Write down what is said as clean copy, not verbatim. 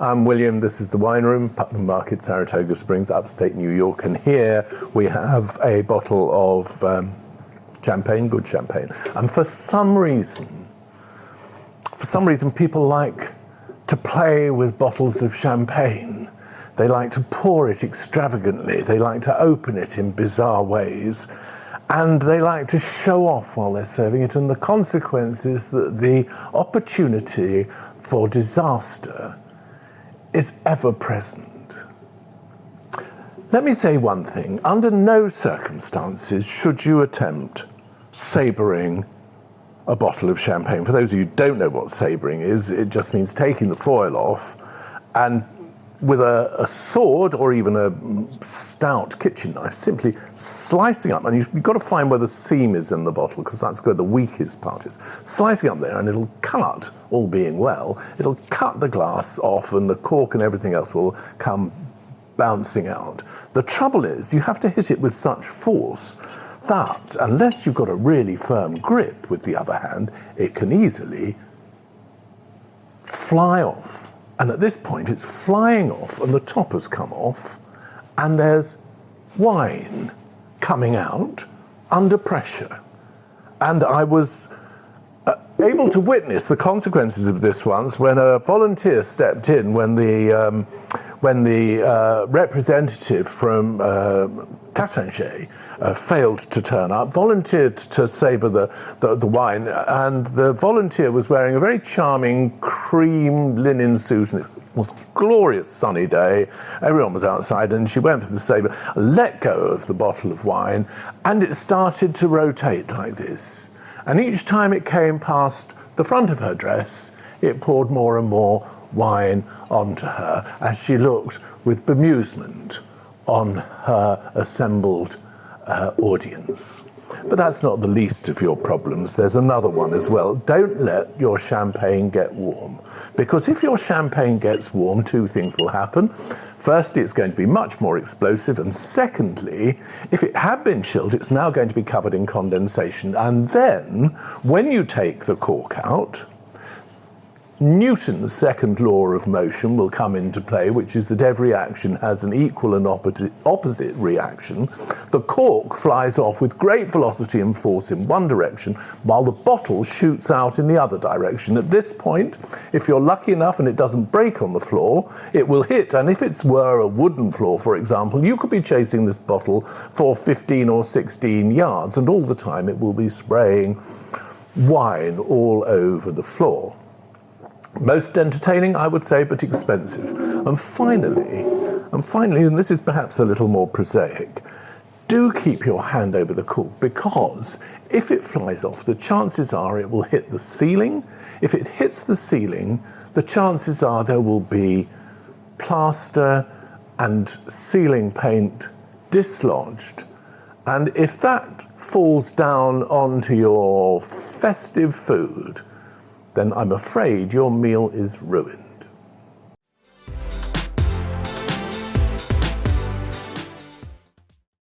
I'm William, this is the Wine Room, Putnam Market, Saratoga Springs, upstate New York, and here we have a bottle of champagne, good champagne. And for some reason people like to play with bottles of champagne. They like to pour it extravagantly, they like to open it in bizarre ways, and they like to show off while they're serving it, and the consequence is that the opportunity for disaster is ever present. Let me say one thing. Under no circumstances should you attempt sabering a bottle of champagne. For those of you who don't know what sabering is, it just means taking the foil off and with a sword or even a stout kitchen knife, simply slicing up, and you've got to find where the seam is in the bottle, because that's where the weakest part is. Slicing up there, and it'll cut, all being well, it'll cut the glass off and the cork and everything else will come bouncing out. The trouble is, you have to hit it with such force that, unless you've got a really firm grip with the other hand, it can easily fly off. And at this point, it's flying off, and the top has come off, and there's wine coming out under pressure. And I was able to witness the consequences of this once when a volunteer stepped in, when the representative from Catastrophes failed to turn up, volunteered to sabre the wine, and the volunteer was wearing a very charming cream linen suit, and it was a glorious sunny day. Everyone was outside, and she went for the sabre, let go of the bottle of wine, and it started to rotate like this. And each time it came past the front of her dress, it poured more and more wine onto her as she looked with bemusement on her assembled audience. But that's not the least of your problems. There's another one as well. Don't let your champagne get warm. Because if your champagne gets warm, two things will happen. Firstly, it's going to be much more explosive. And secondly, if it had been chilled, it's now going to be covered in condensation. And then, when you take the cork out, Newton's second law of motion will come into play, which is that every action has an equal and opposite reaction. The cork flies off with great velocity and force in one direction, while the bottle shoots out in the other direction. At this point, if you're lucky enough and it doesn't break on the floor, it will hit. And if it were a wooden floor, for example, you could be chasing this bottle for 15 or 16 yards, and all the time it will be spraying wine all over the floor. Most entertaining, I would say, but expensive. And finally, and this is perhaps a little more prosaic, do keep your hand over the cork, because if it flies off, the chances are it will hit the ceiling. If it hits the ceiling, the chances are there will be plaster and ceiling paint dislodged. And if that falls down onto your festive food, then I'm afraid your meal is ruined.